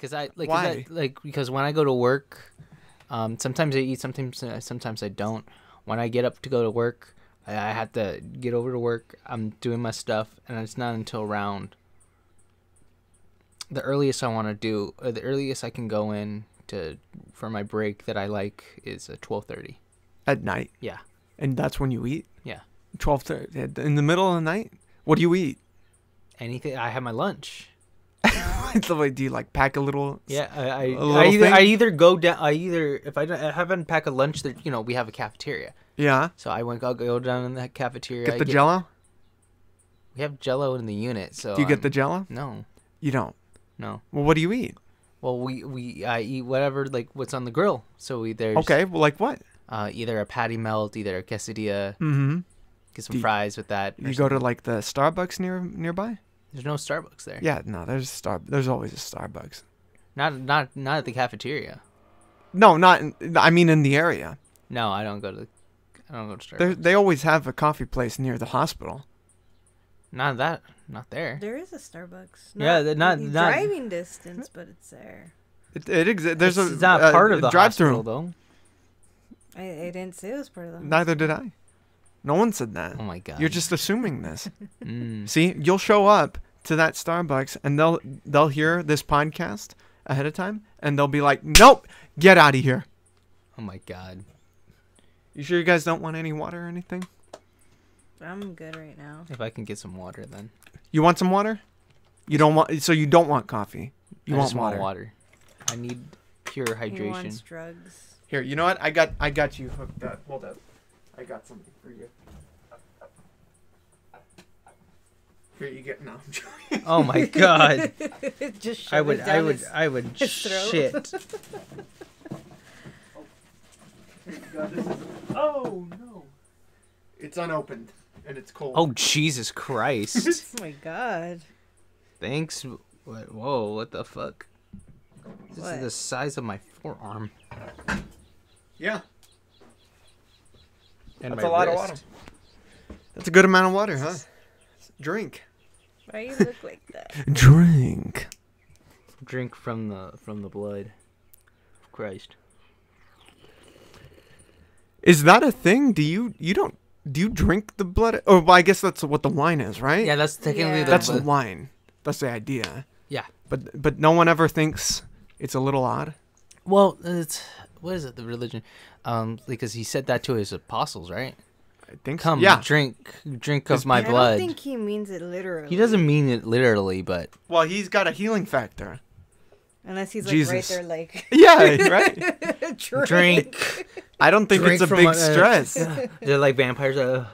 Why? Because when I go to work, sometimes I eat, sometimes I don't. When I get up to go to work, I have to get over to work. I'm doing my stuff, and it's not until around the earliest the earliest I can go in for my break that I like is at 12:30. At night? Yeah. And that's when you eat? Yeah. 12:30 in the middle of the night? What do you eat? Anything. I have my lunch. Do you like pack a little? Yeah, I either go down. If I haven't packed a lunch, that we have a cafeteria. Yeah. So I'll go down in the cafeteria. Get the Jello. We have Jello in the unit. So do you get the Jello? No. You don't. No. Well, what do you eat? Well, I eat whatever what's on the grill. So there's okay. Well, like what? Either a patty melt, either a quesadilla. Mm-hmm. Get some fries with that. You go to like the Starbucks nearby? There's no Starbucks there. Yeah, no, there's always a Starbucks. Not at the cafeteria. No, I mean in the area. No, I don't go to Starbucks. They always have a coffee place near the hospital. Not there. There is a Starbucks. Not driving distance, but it's there. It exists. There's it's not part of the drive-through hospital though. I didn't say it was part of the hospital. Neither did I. No one said that. Oh my god. You're just assuming this. Mm. See, you'll show up to that Starbucks and they'll hear this podcast ahead of time and they'll be like, "Nope, get out of here." Oh my god. You sure you guys don't want any water or anything? I'm good right now. If I can get some water, then. You want some water? You don't want coffee. You I want just water. want water. I need pure hydration. He wants drugs. Here, you know what? I got you hooked up. Hold up. I got something for you. Here you get no. I'm joking. Oh my god. Just I would his throat. shit. God, this is, oh no. It's unopened and it's cold. Oh Jesus Christ. Oh my god. Thanks. Whoa, what the fuck? This What? is the size of my forearm. Yeah. And That's my a lot of wrist. water. That's a good amount of water, huh? Drink. Why you look like that? Drink. Drink from the blood of Christ. Is that a thing? Do you drink the blood? Oh, well, I guess that's what the wine is, right? Yeah, that's technically Yeah. That's the wine. That's the idea. Yeah. But no one ever thinks it's a little odd. Well, it's what is it? The religion, because he said that to his apostles, right? I think Come, so. Yeah. drink His of my I don't blood. think he means it literally. He doesn't mean it literally, but Well, he's got a healing factor. Unless he's like Jesus. right there, like Yeah, right. drink. I don't think Drink it's a from big a- stress. They're like vampires.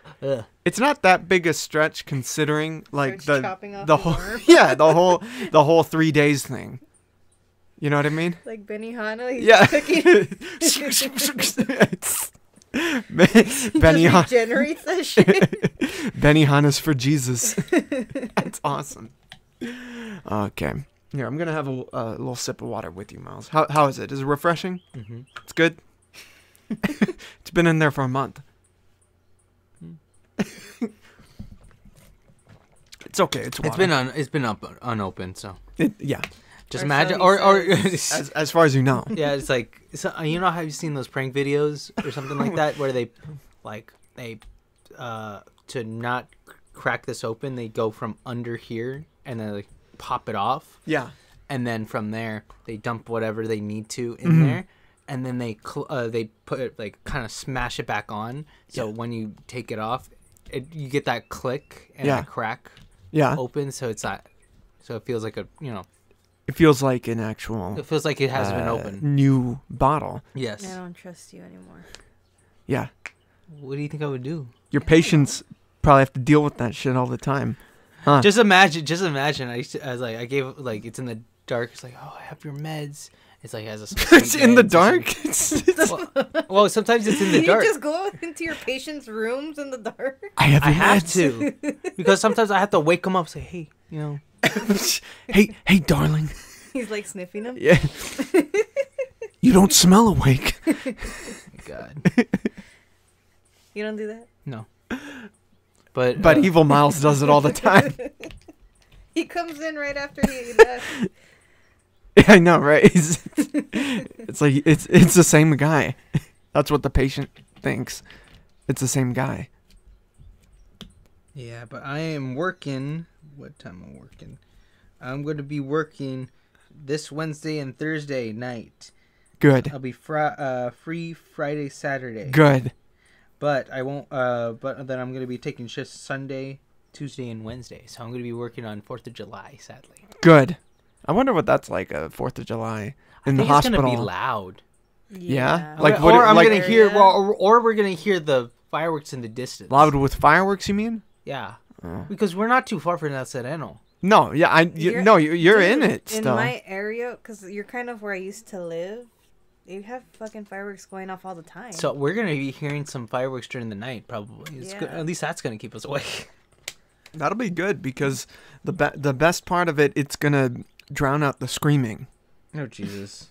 It's not that big a stretch considering like Starts chopping off the his whole arm. yeah the whole 3 days thing. You know what I mean? Like Benihana. He's Yeah. cooking. Benny Just regenerates that shit. Benihana's for Jesus. That's awesome. Okay. Here, I'm gonna have a little sip of water with you, Miles. How is it? Is it refreshing? Mm-hmm. It's good. It's been in there for a month. It's okay. It's water. It's been unopened, so Yeah. just Or imagine so or he says. As far as you know. yeah, it's like you know how you've seen those prank videos or something like that where they to not crack this open, they go from under here and then like pop it off. Yeah. And then from there they dump whatever they need to in Mm-hmm. there, and then they put it like kind of smash it back on. So when you take it off, you get that click and Yeah. that crack Yeah. open. So it's not. So it feels like It feels like an actual it feels like it has been opened. new bottle. Yes. I don't trust you anymore. Yeah. What do you think I would do? Your patients probably have to deal with that shit all the time. Huh. Just imagine. I gave like it's in the dark. It's like, oh, I have your meds. It's like has a. It's in the dark. Well, sometimes it's in the You dark. just go into your patients' rooms in the dark. I have. I your have meds. to because sometimes I have to wake them up. And say, hey, you know. hey, darling. He's like sniffing them. Yeah. You don't smell awake. God, You don't do that. no. But But Evil Miles does it all the time. He comes in right after he left. I know, right? It's like it's the same guy. That's what the patient thinks. It's the same guy. Yeah, but I am working. What time am I working? I'm going to be working this Wednesday and Thursday night. Good. I'll be free Friday, Saturday. Good. But I won't. But then I'm going to be taking shifts Sunday, Tuesday, and Wednesday. So I'm going to be working on 4th of July. Sadly. Good. I wonder what that's like. 4th of July in the I think hospital. it's going to be loud. Yeah? Like, Like, what- or I'm like- going to hear. Well, or we're going to hear the fireworks in the distance. Loud with fireworks, you mean? Yeah. Oh. Because we're not too far from El Sereno. No, yeah, you're in Dude, it in still. my area, because you're kind of where I used to live. You have fucking fireworks going off all the time. So we're going to be hearing some fireworks during the night, probably. It's good. Yeah. At least that's going to keep us awake. That'll be good because the best part of it, it's gonna drown out the screaming. Oh, Jesus.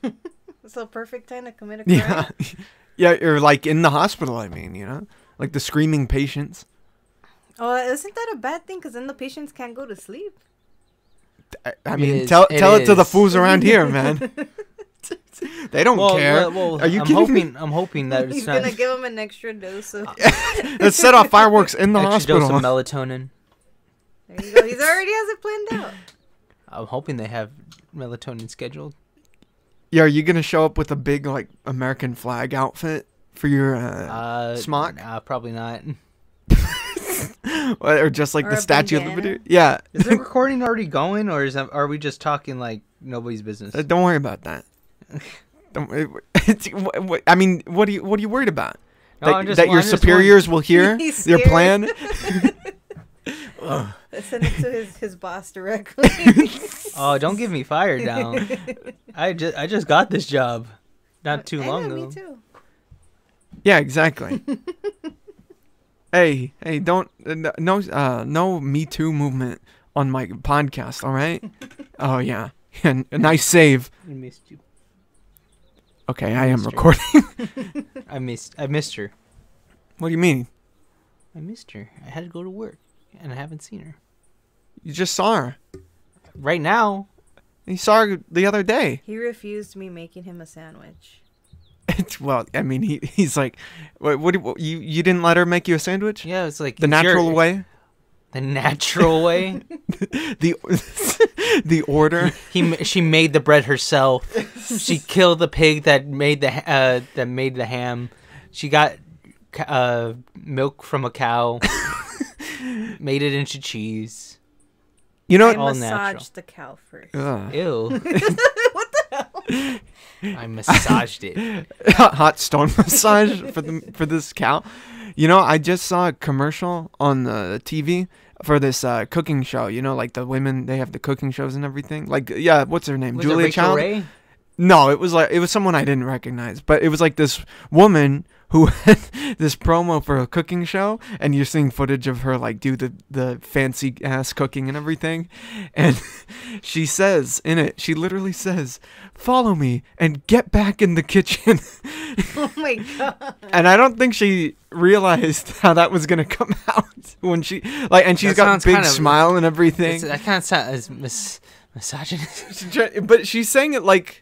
So perfect time to commit a crime. Yeah, yeah, or like in the hospital. I mean, like the screaming patients. Oh, isn't that a bad thing? Because then the patients can't go to sleep. I mean, is- tell it it to the is. fools around here, man. They don't care. Are you I'm kidding hoping, me? I'm hoping that it's He's not gonna give them an extra dose of. Let's set off fireworks in the extra dose hospital. of melatonin. There you go. He's already has it planned out. I'm hoping they have melatonin scheduled. Yeah, are you gonna show up with a big like American flag outfit for your smock? Probably not. Or just like Or the a Statue of bandana? Liberty? Yeah. Is the recording already going, or are we just talking like nobody's business? Don't worry about that. I mean, what are you worried about? No, That, I'm just- that your I'm just superiors will hear He's your scared. plan? Let's send it to his boss directly. Oh, don't give me fired down. I just got this job not too long ago. Me too. Yeah, exactly. hey, don't no Me Too movement on my podcast. All right. Oh yeah, a nice save. I missed you. Okay, I am Missed her. recording. I missed her. What do you mean? I missed her. I had to go to work, and I haven't seen her. You just saw her. Right now, You saw her the other day. He refused me making him a sandwich. Well, I mean, he's like, what you didn't let her make you a sandwich? yeah, it's like The it's natural way? The natural way. The the order? She made the bread herself. She killed the pig that made the ham. She got milk from a cow. Made it into cheese. You know I what? All massaged natural. the cow first. Ugh. Ew. What the hell? I massaged it. Hot stone massage for this cow. You know, I just saw a commercial on the TV for this cooking show. You know, like the women, they have the cooking shows and everything. Like, yeah, what's her name? Was it Julia Rachel Child? Ray? No, it was someone I didn't recognize, but it was like this woman who had this promo for a cooking show, and you're seeing footage of her like do the fancy ass cooking and everything, and she says in it, she literally says, "Follow me and get back in the kitchen," Oh my god. and I don't think she realized how that was gonna come out when she like, and she's That got a sounds big kind of- smile and everything. That kind of sounds misogynist. But she's saying it like,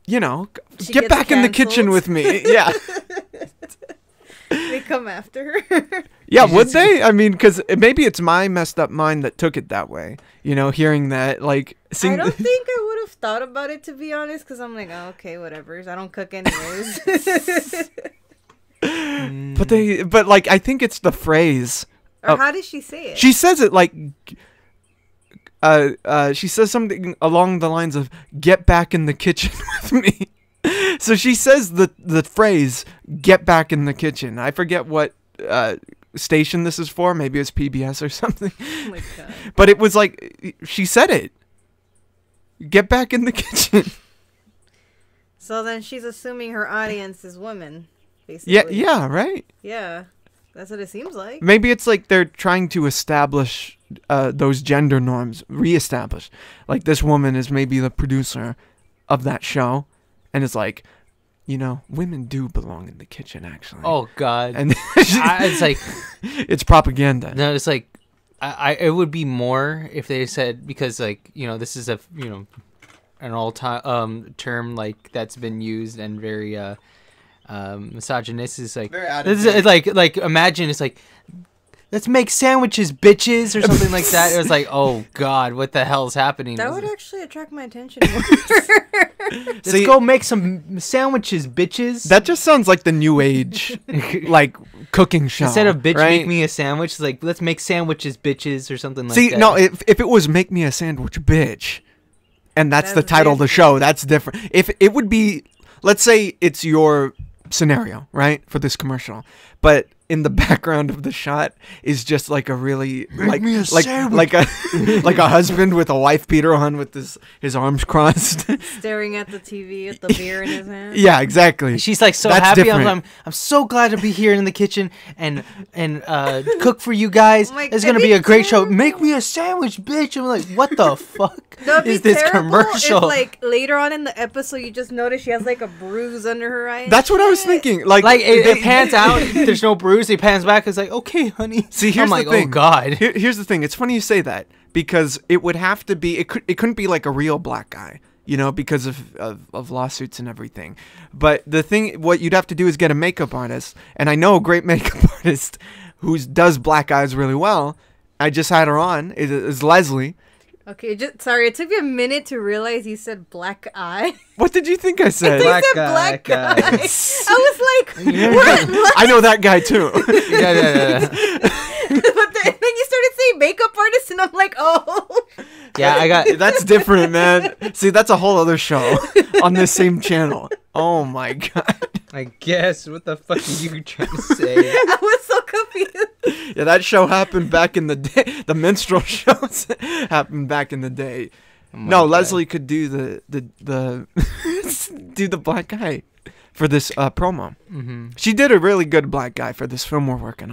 you know, She get gets back in the kitchen canceled. with me. Yeah. They come after her. Yeah, would they? I mean, because maybe it's my messed up mind that took it that way. You know, hearing that, like, I don't think I would have thought about it, to be honest, because I'm like, oh, okay, whatever. I don't cook anyways. but like, I think it's the phrase. Or how did she say it? She says it like, she says something along the lines of "get back in the kitchen with me." So she says the phrase "get back in the kitchen." I forget what station this is for. Maybe it's PBS or something. Oh my god. But it was like she said it. Get back in the kitchen. So then she's assuming her audience is women, Yeah, basically. yeah, right. Yeah. That's what it seems like. Maybe it's like they're trying to establish those gender norms, reestablish. Like this woman is maybe the producer of that show, and it's like, you know, women do belong in the kitchen, actually. Oh God. And It's like it's propaganda. no, it's like it would be more if they said, because like, you know, this is an all time term like that's been used and very misogynistic. It's like Very out of this is, date. it's like imagine it's like let's make sandwiches, bitches, or something like that. It was like, oh god, what the hell is happening? That Is would it- actually attract my attention more. Let's See- go make some sandwiches, bitches. That just sounds like the new age, like cooking show. Instead of bitch, right? make me a sandwich. It's like let's make sandwiches, bitches, or something like See, that. no, if it was make me a sandwich, bitch, and that's the That's title of the show, different. that's different. If it would be, let's say it's your scenario, right, for this commercial, but in the background of the shot is just like a really like me a like a like a husband with a wife beater on with his arms crossed. Staring at the TV with the beer in his hand. Yeah, exactly. She's like so That's happy. different. I'm so glad to be here in the kitchen and cook for you guys. Oh my- It's gonna that'd be be a great show. terrible. Make me a sandwich, bitch. I'm like, what the fuck That'd be is this terrible commercial? If, like later on in the episode, you just notice she has like a bruise under her eye. and That's what I was shit. thinking. Like it they- pans out. There's no bruise. He pans back. It's like, okay, honey. See, here's I'm like, the thing. oh god. Here's the thing. It's funny you say that because it would have to be. It couldn't be like a real black guy, you know, because of lawsuits and everything. But the thing, what you'd have to do is get a makeup artist, and I know a great makeup artist who does black eyes really well. I just had her on. Is Leslie. Okay, sorry. It took me a minute to realize you said black eye. What did you think I said? I Black said guy, black guy. guy. I was like, what? I know that guy too. Yeah. But then you started saying makeup artist, and I'm like, oh. Yeah, I got. That's different, man. See, that's a whole other show on this same channel. Oh my god. I guess. What the fuck are you trying to say? I was so confused. Yeah, that show happened back in the day. The minstrel shows happened back in the day. Oh my No, God. Leslie could do the do the black guy for this promo. Mm-hmm. She did a really good black guy for this film we're working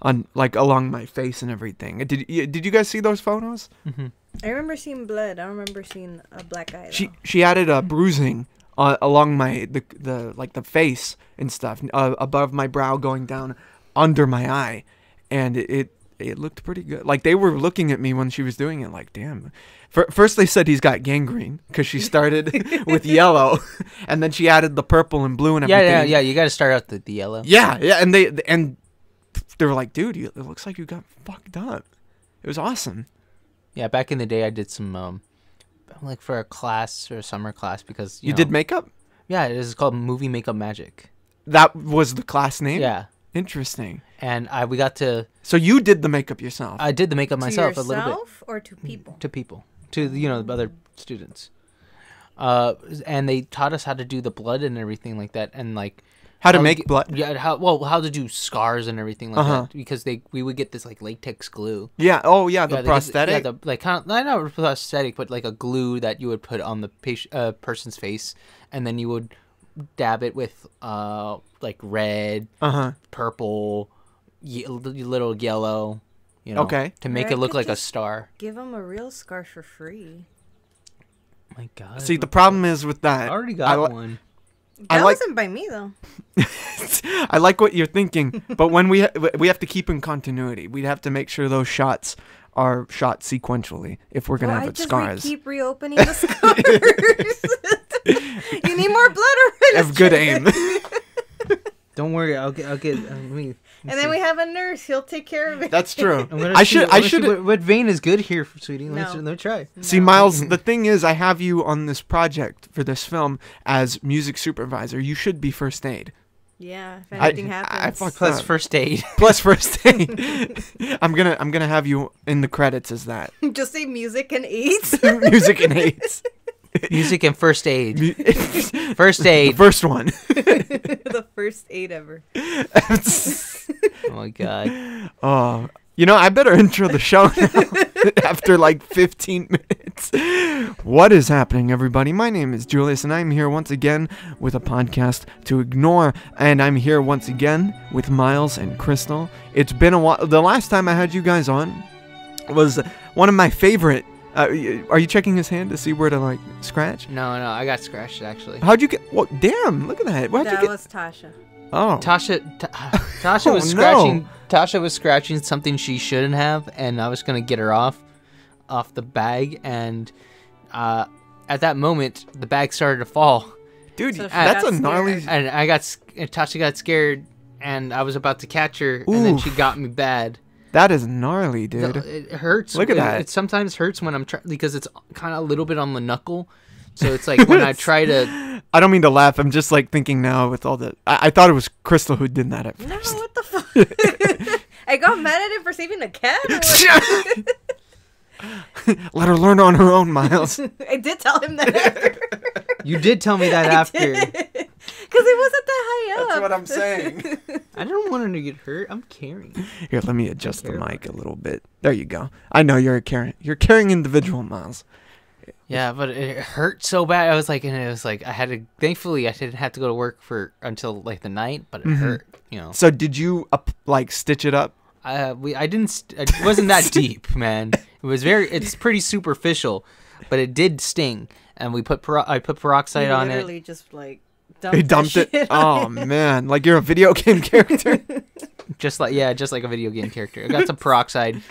on like along my face and everything. Did you guys see those photos? Mm-hmm. I remember seeing blood. I don't remember seeing a black eye. She added a bruising along my the like the face and stuff above my brow going down under my eye, and it looked pretty good. Like they were looking at me when she was doing it, like damn. First they said he's got gangrene because she started with yellow, and then she added the purple and blue and everything. Yeah. You got to start out the yellow. Yeah, and they were like, dude, it looks like you got fucked up. It was awesome. Yeah, back in the day, I did some like for a class or a summer class because You know, did makeup? Yeah, it is called Movie Makeup Magic. That was the class name? Yeah, Interesting. and we got to. So you did the makeup yourself? I did the makeup to myself yourself a little bit or to people? to people, to the other students. And they taught us how to do the blood and everything like that, and like How to we make get- blood? Yeah, how to do scars and everything like Uh-huh. that because we would get this like latex glue. Yeah. Oh, yeah. The Yeah, prosthetic. Yeah, the like kind of not prosthetic, but like a glue that you would put on the person's face, and then you would dab it with like red, Uh-huh. purple, little yellow, you know, Okay. to make Or I it look could like a just- star. Give them a real scar for free. My God. See, the problem is with that. I already I got li- one. I That like- wasn't by me though. I like what you're thinking, but when we have to keep in continuity. We have to make sure those shots are shot sequentially if we're gonna Well, have I it just scars. keep reopening the scars. You need more blood already. Have good aim. Don't worry, I'll get. Let me. And then we have a nurse. He'll take care of it. That's true. I'm gonna I see- should. I'm I gonna see should. What vein is good here, sweetie? No. Let me try. See, No. Miles, the thing is, I have you on this project for this film as music supervisor. You should be first aid. Yeah, if I- anything I happens. fucked Plus up. first aid. Plus first aid. I'm gonna have you in the credits as that. Just say music and AIDS. Music and AIDS. Music and first aid. The First aid. first one. The first aid ever. Oh my God. Oh, you know, I better intro the show now after like 15 minutes. What is happening, everybody? My name is Julius, and I'm here once again with a podcast to ignore. And I'm here once again with Miles and Crystal. It's been a while. The last time I had you guys on was one of my favorite. Are you checking his hand to see where to like scratch? No, I got scratched actually. How'd you get? What? Damn! Look at that. Why'd you That get? was Tasha. Oh. Tasha Oh, was no. scratching. Tasha was scratching something she shouldn't have, and I was gonna get her off the bag, and at that moment, the bag started to fall. Dude, So she that's got a gnarly. scared. And Tasha got scared, and I was about to catch her, and then she Oof. got me bad. That is gnarly, dude. It hurts. Look at that. It sometimes hurts when I'm because it's kind of a little bit on the knuckle. So it's like when I try to. I don't mean to laugh. I'm just like thinking now with all the. I thought it was Crystal who did that at No, first. what the fuck? I got mad at him for saving a cat. Or what? Let her learn on her own, Miles. I did tell him that after. You did tell me that after. Because it wasn't that high up. That's what I'm saying. I don't want her to get hurt. I'm caring. Here, let me adjust the mic a little bit. There you go. I know you're a caring individual, Miles. Yeah, but it hurt so bad. I was like, and it was like I had to. Thankfully, I didn't have to go to work until like the night, but it hurt. You know. So did you like stitch it up? I didn't. It wasn't that deep, man. It was it's pretty superficial, but it did sting. And I put peroxide He on it. literally just like He dumped it. Oh man, like you're a video game character. Just like a video game character. I got some peroxide.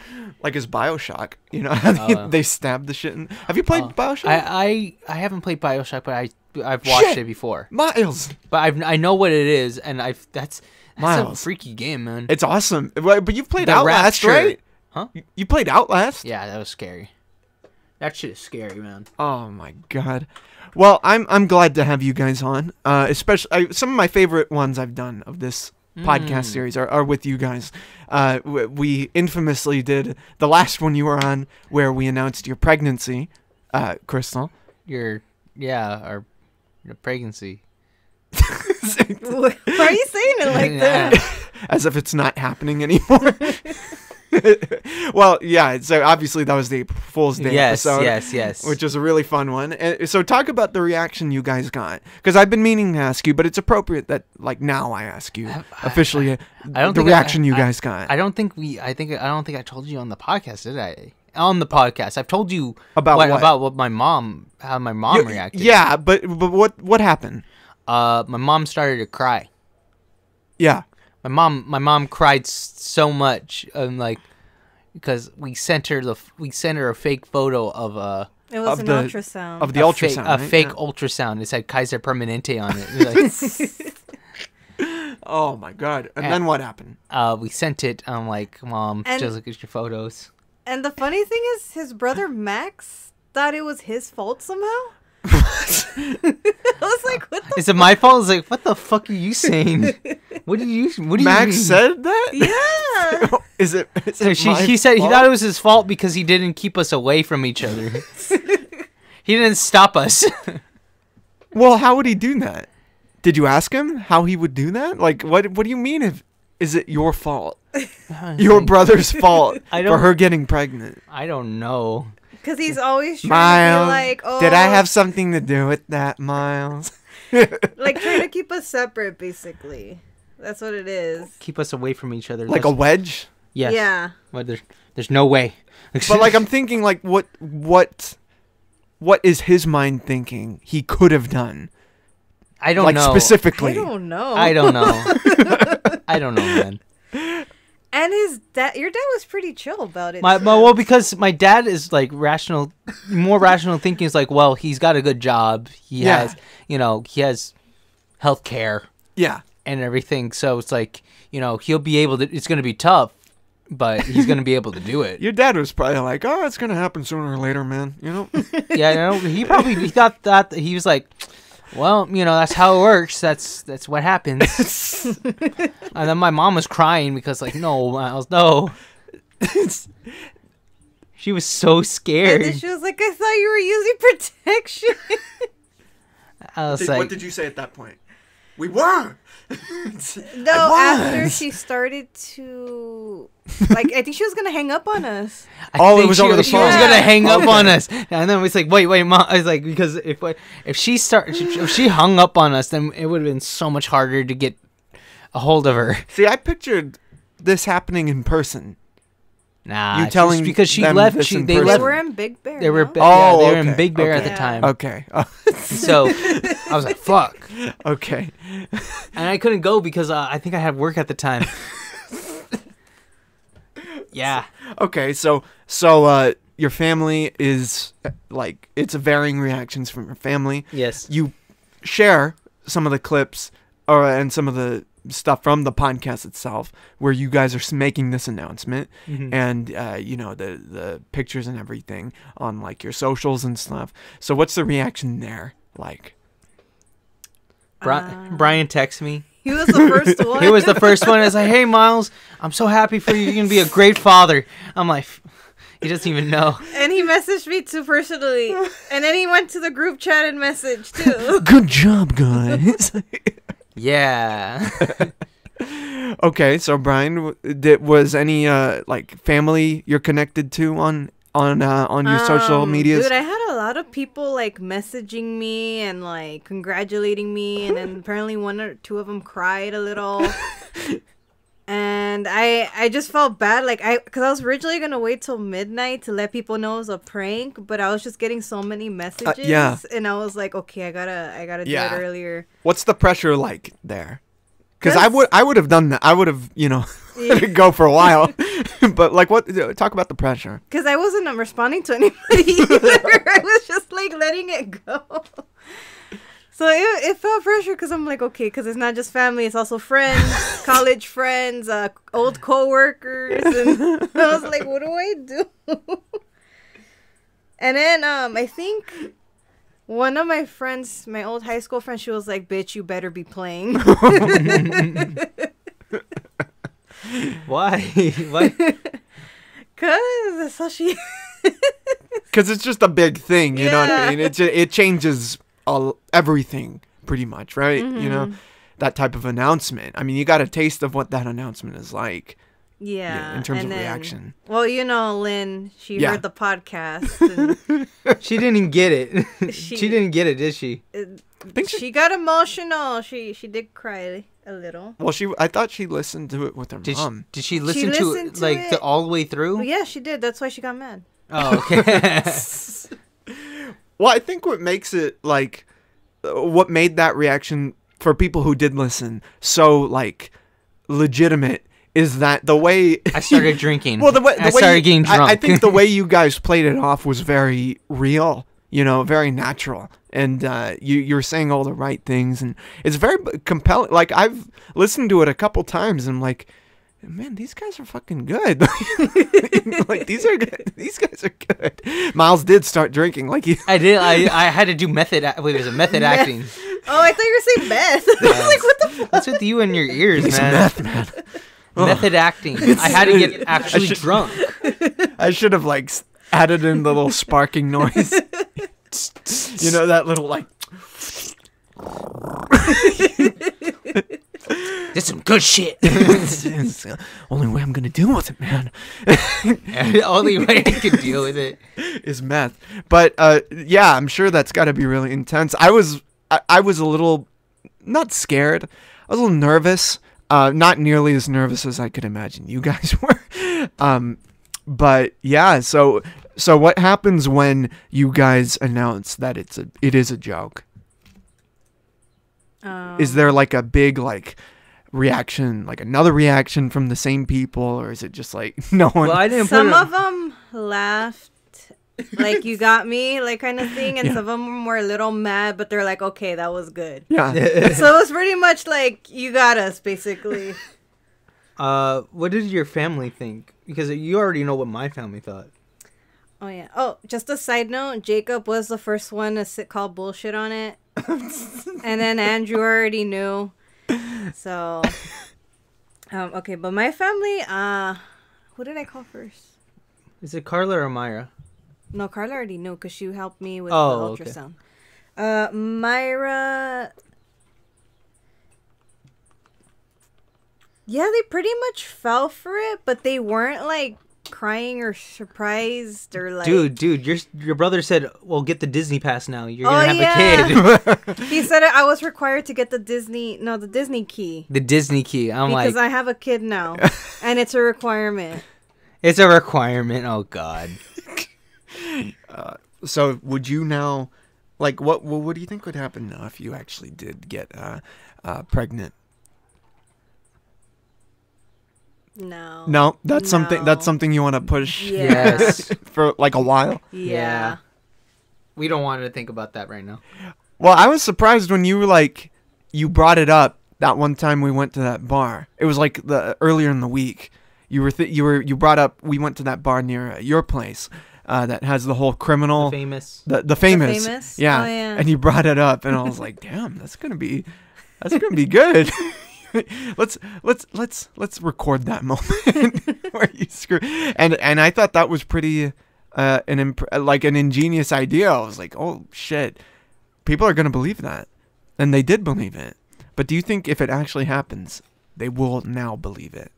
Like his BioShock. You know how they stab the shit in. Have you played BioShock? I haven't played BioShock, but I've watched Shit! it before. Miles. But I know what it is, and that's a Miles. freaky game, man. It's awesome. But you've played The Outlast, Rapture. right? Huh? You played Outlast? Yeah, that was scary. That shit is scary, man. Oh my god. Well, I'm glad to have you guys on. Especially some of my favorite ones I've done of this podcast series are with you guys. We infamously did the last one you were on where we announced your pregnancy, Crystal. Your pregnancy. Why are you saying it like that? As if it's not happening anymore. Well, yeah, so obviously that was the April Fool's Day episode. Yes. Which was a really fun one. And so talk about the reaction you guys got. Because I've been meaning to ask you, but it's appropriate that, like, now I ask you officially the reaction you guys got. I don't think I told you on the podcast, did I? On the podcast, I've told you About what? about how my mom reacted. Yeah, but what happened? My mom started to cry. Yeah. My mom cried so much, like, because we sent her a fake photo of It was Of an the- ultrasound. Of the ultrasound, a right? fake Yeah. ultrasound. It said Kaiser Permanente on it. Like, Oh my god. And then what happened? we sent it. I'm like, Mom, And- just look at your photos. And the funny thing is, his brother Max thought it was his fault somehow. I was like, what the Is it my fault? I was like, what the fuck are you saying? What do you Max mean? said that? Yeah. Is it He said he thought it was his fault because he didn't keep us away from each other. He didn't stop us. Well, how would he do that? Did you ask him how he would do that? Like, what do you mean is it your fault? Your brother's fault I for don't- her getting pregnant? I don't know. Because he's always trying Miles, to be like, oh, did I have something to do with that, Miles? like trying to keep us separate, basically. That's what it is. Keep us away from each other. Like a wedge? yes. Yeah. But there's no way. But like I'm thinking like what is his mind thinking he could have done? I don't Like know. specifically. I don't know. I don't know. I don't know, man. And your dad was pretty chill about it. Well, because my dad is like more rational thinking is like, well, he's got a good job. He Yeah. has health care Yeah. and everything. So it's like, he'll be able to, it's going to be tough, but he's going to be able to do it. Your dad was probably like, "Oh, it's going to happen sooner or later, man." You know? Yeah, he thought that he was like, well, that's how it works. That's what happens. And then my mom was crying because like, no, Miles, no. She was so And scared. then she was like, I thought you were using protection. I was like, What did you say at that point? We were. No, I after was. she started to, like, I think she was going to hang up on us. Oh, it think was she over the She phone. was gonna Yeah. hang up Okay. on us, and then it's like, wait, mom. I was like, because if she hung up on us, then it would have been so much harder to get a hold of her. See, I pictured this happening in person. Nah, You it's telling just because she them left. this in They person. They left. were in Big Bear. They were. no? Oh, they were in okay, Big Bear at okay. the time. Okay. So I was like, fuck, Okay. and I couldn't go because I think I had work at the time. Yeah. Okay. So your family is like it's varying reactions from your family. Yes. You share some of the clips and some of the stuff from the podcast itself where you guys are making this announcement and you know the pictures and everything on like your socials and stuff. So what's the reaction there like? Brian texted me. He was the first one. He was the first one. I was like, "Hey, Miles, I'm so happy for you. You're gonna be a great father." I'm like, he doesn't even know. And he messaged me too personally. And then he went to the group chat and messaged too. Good job, guys. Yeah. Okay, so Brian, was any like family you're connected to on your social medias? Dude, I had a lot of people like messaging me and like congratulating me, and then apparently one or two of them cried a little. And I just felt bad, like because I was originally gonna wait till midnight to let people know it was a prank, but I was just getting so many messages, yeah. And I was like, okay, I gotta do it earlier. What's the pressure like there? Because I would have done that. I would have, you know, let it go for a while. But like, talk about the pressure. Because I wasn't responding to anybody either. I was just like letting it go. So it felt pressure because I'm like, okay, because it's not just family, it's also friends, college friends, old coworkers, and I was like, what do I do? And then I think one of my friends, my old high school friend, she was like, bitch, you better be playing. Why? Why? Because that's how she... Because it's just a big thing, you know what I Yeah. mean? It changes everything pretty much, right? You know, that type of announcement. I mean, you got a taste of what that announcement is like. Yeah. In terms and of then- reaction. Well, you know, Lynn, she Yeah. heard the podcast. And She didn't get it. She- She didn't get it, did she? think she got emotional. She did cry a little. Well, I thought she listened to it with her Did she, mom. did she listen to listened it to like it. all the way through? Well, yeah, she did. That's why she got mad. Oh, okay. Well, I think what makes it like, what made that reaction for people who did listen so like legitimate is that the way I started drinking. well, I started getting drunk. I think the way you guys played it off was very real, you know, very natural, and you're saying all the right things, and it's very compelling. Like I've listened to it a couple times, and I'm like, man, these guys are fucking good. Like these are good. These guys are good. Miles did start drinking, like he. I did. I had to do method. Wait, it was a method acting. Oh, I thought you were saying meth. I was like, what the fuck? What's with you and your ears, He's man? meth, man. Method acting. I had to get actually drunk. I should have like added in the little sparking noise. You know that little like. That's some good shit. It's the only way I'm gonna deal with it, man. The only way I can deal with it. Is meth. But yeah, I'm sure that's got to be really intense. I was a little not scared. I was a little nervous. Not nearly as nervous as I could imagine you guys were. But yeah, so what happens when you guys announce that it is a joke? Is there like a big like reaction, like another reaction from the same people, or is it just like no one? Well, I didn't Some put it of them laughed, like you got me, like kind of thing, and Yeah. some of them were a little mad, but they're like, okay, that was good. Yeah. So it was pretty much like you got us, basically. What did your family think? Because you already know what my family thought. Oh yeah. Oh, just a side note, Jacob was the first one to call bullshit on it, and then Andrew already knew. So, okay, but my family, who did I call first? Is it Carla or Myra? No, Carla already knew because she helped me with Oh, the okay. ultrasound. Myra. Yeah, they pretty much fell for it, but they weren't like crying or surprised or like. Dude, your brother said, "Well, get the Disney pass now. You're Oh, gonna have a kid." He said I was required to get the Disney key The Disney key. I'm because like, I have a kid now, and it's a requirement. it's a requirement. Oh God. So would you now, like, what do you think would happen now if you actually did get pregnant? No. No, that's something. That's No. something you want to push Yeah. Yes. for like a while. Yeah. We don't want to think about that right now. Well, I was surprised when you were like, you brought it up that one time we went to that bar. It was like the earlier in the week. You brought up we went to that bar near your place that has the whole criminal Famous. the famous. Famous? Yeah. Oh, yeah. And you brought it up and I was like, damn, that's gonna be good. let's record that moment where you screw and I thought that was pretty an ingenious idea. I was like, oh shit, people are gonna believe that, and they did believe it. But do you think if it actually happens, they will now believe it?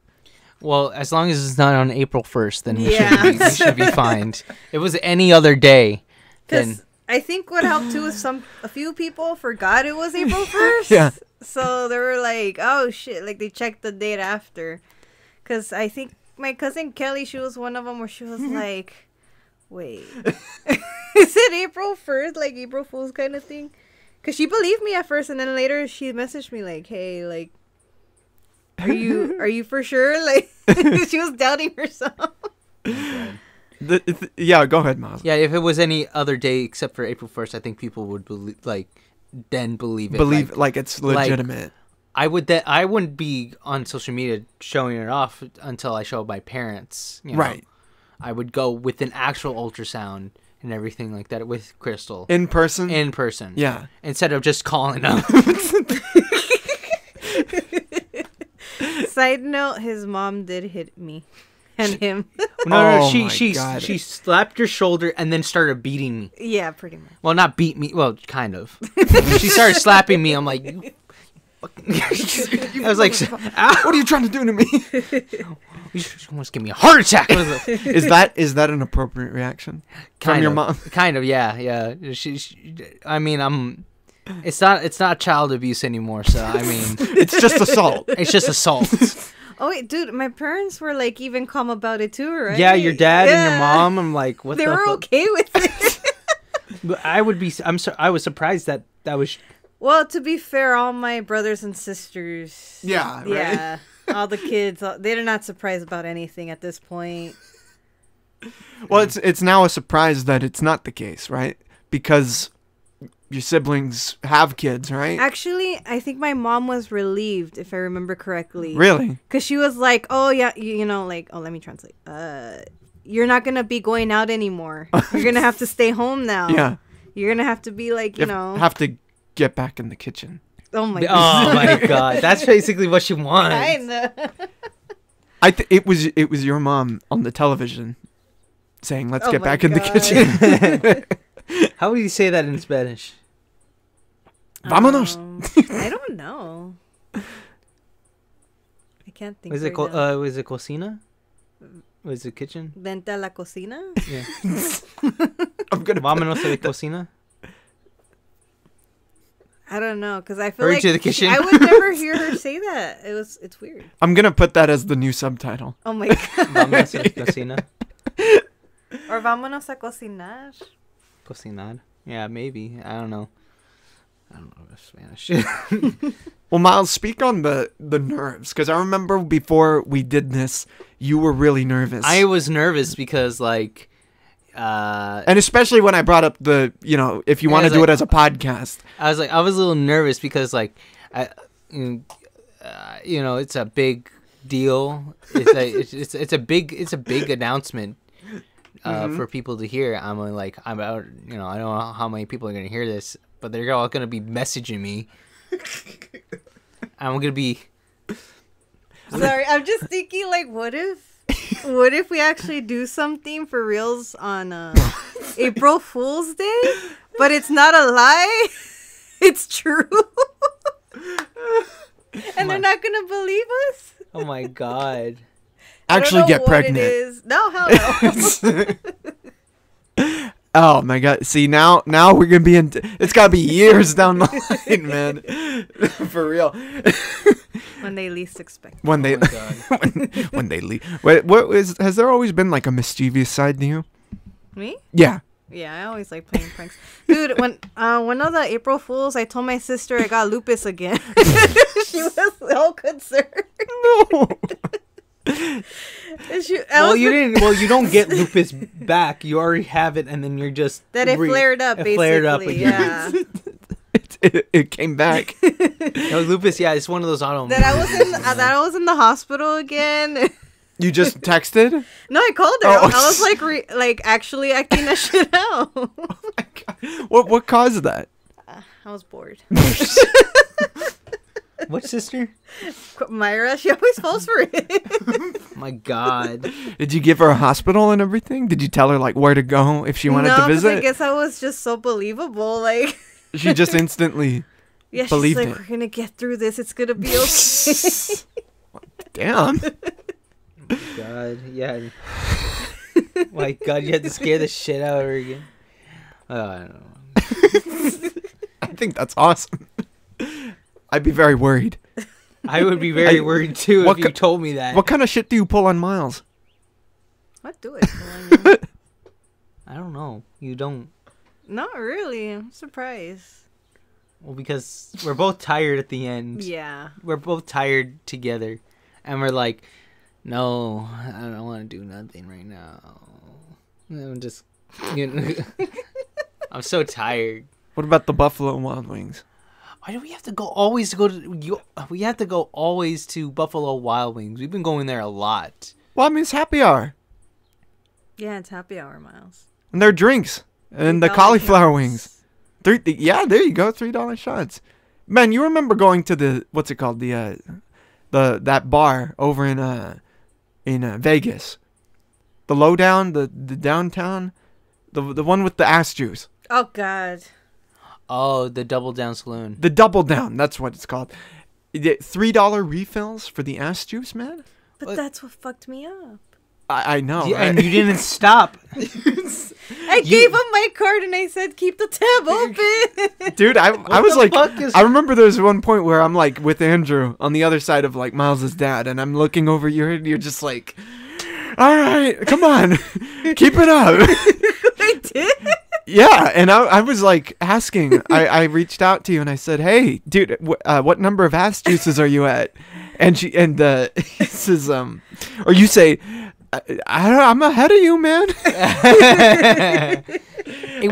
Well, as long as it's not on April 1st, then Yeah. we should be fine. If it was any other day, then Because I think what helped too is a few people forgot it was April 1st. Yeah. So they were like, oh shit, like they checked the date after. Because I think my cousin Kelly, she was one of them where she was like, wait, is it April 1st? Like April Fool's kind of thing? Because she believed me at first, and then later she messaged me like, hey, like, are you for sure? Like, she was doubting herself. Yeah, go ahead, Miles. yeah, if it was any other day except for April 1st, I think people would believe it. Believe like it's legitimate. I wouldn't be on social media showing it off until I showed my parents. You know? Right. I would go with an actual ultrasound and everything like that with Crystal In person? in person. Yeah. Instead of just calling them. Side note, his mom did hit me and him. No, Oh she my she God. she slapped her shoulder and then started beating me. Yeah, pretty much. Well, not beat me. Well, kind of. She started slapping me. I'm like, you I was like, What are you trying to do to me? you almost give me a heart attack. What is it? is that an appropriate reaction from Kind your of, mom? Kind of, yeah. I mean, it's not child abuse anymore. So I mean, It's just assault. it's just assault. Oh wait, dude, my parents were like even calm about it too, right? Yeah, your dad and your Yeah. mom. I'm like, what They the were fuck? okay with it. But I would be. I was surprised that was. Well, to be fair, all my brothers and sisters, Yeah, right? yeah, all the kids, they're not surprised about anything at this point. Well, it's now a surprise that it's not the case, right? Because your siblings have kids, right? Actually, I think my mom was relieved, if I remember correctly. Really? Because she was like, oh, yeah, you know, like, oh, let me translate. You're not going to be going out anymore. You're going to have to stay home now. Yeah. You're going to have to be like, you know. have to get back in the kitchen. Oh, my Oh God. my god, that's basically what she wants. Kinda. It was your mom on the television saying, "Let's Oh get my back in the God. kitchen." How would you say that in Spanish? Vámonos. I don't know. I can't think. Was it right now. was it cocina? Was it kitchen? Vente a la cocina? Yeah. I'm gonna. Vámonos a la cocina. I don't know, because I feel Hurry like to the kitchen. I would never hear her say that. It's weird. I'm gonna put that as the new subtitle. Oh my God. Vámonos a la cocina. Or vámonos a cocinar. Cocinar. Yeah, maybe. I don't know Spanish. Well, Miles, speak on the nerves, because I remember before we did this, you were really nervous. I was nervous because and especially when I brought up if you want to it's do like- it as a podcast. I was a little nervous because it's a big deal. It's a big announcement for people to hear. I'm like, I don't know how many people are gonna hear this, but they're all gonna be messaging me. I'm gonna be. Sorry, I'm just thinking, like, what if we actually do something for reals on April Fool's Day, but it's not a lie, it's true, and they're not gonna believe us? Oh my god. I don't Actually know get what pregnant. It is. No, hell no. Oh my god! See now we're gonna be in. It's gotta be years down the line, man. For real. When they least expect. When they Oh my god. when they leave. Wait, has there always been like a mischievous side to you? Me? Yeah. Yeah, I always like playing pranks. Dude, when one of the April Fools, I told my sister I got lupus again. She was so concerned. No. Well, you don't get lupus back. You already have it, and then you're just That it flared up, basically. Flared up again. Yeah. It came back. No, lupus. Yeah, it's one of those autoimmune. that I was in the hospital again. You just texted? No, I called her. Oh. I was like actually acting that shit out. Oh my God. What caused that? I was bored. What sister? Myra, she always falls for it. My God. Did you give her a hospital and everything? Did you tell her like where to go if she wanted to 'cause visit? I guess I was just so believable. Like, She just instantly yeah, she's believed like, it. we're gonna get through this. It's gonna be okay. Damn. God, yeah. My God, you had to scare the shit out of her again. I don't know. I think that's awesome. I'd be very worried. I would be very worried too if you told me that. What kind of shit do you pull on Miles? What do it? I don't know. You don't. Not really. I'm surprised. Well, because we're both tired at the end. Yeah. We're both tired together. And we're like, no, I don't want to do nothing right now. I'm just, I'm so tired. What about the Buffalo Wild Wings? Why do we have to always go to Buffalo Wild Wings? We've been going there a lot. Well, I mean, it's happy hour. Yeah, it's happy hour, Miles. And their drinks. And the $3 cauliflower shots. wings. Yeah, there you go. $3 shots. Man, you remember going to the, what's it called? That bar over in Vegas. The lowdown, the downtown, the one with the ass juice. Oh, God. Oh, the Double Down Saloon. The double down, that's what it's called. $3 refills for the ass juice, man? But that's what fucked me up. I know, Yeah, right? and you didn't stop. I gave him my card and I said, keep the tab open. Dude, I was the like, fuck is- I remember there was one point where I'm like with Andrew on the other side of like Miles's dad, and I'm looking over your head, and you're just like, all right, come on, keep it up. I did. Yeah, and I was like asking, I reached out to you and I said, hey, dude, what number of ass juices are you at? And he says, or you say, I'm ahead of you, man. It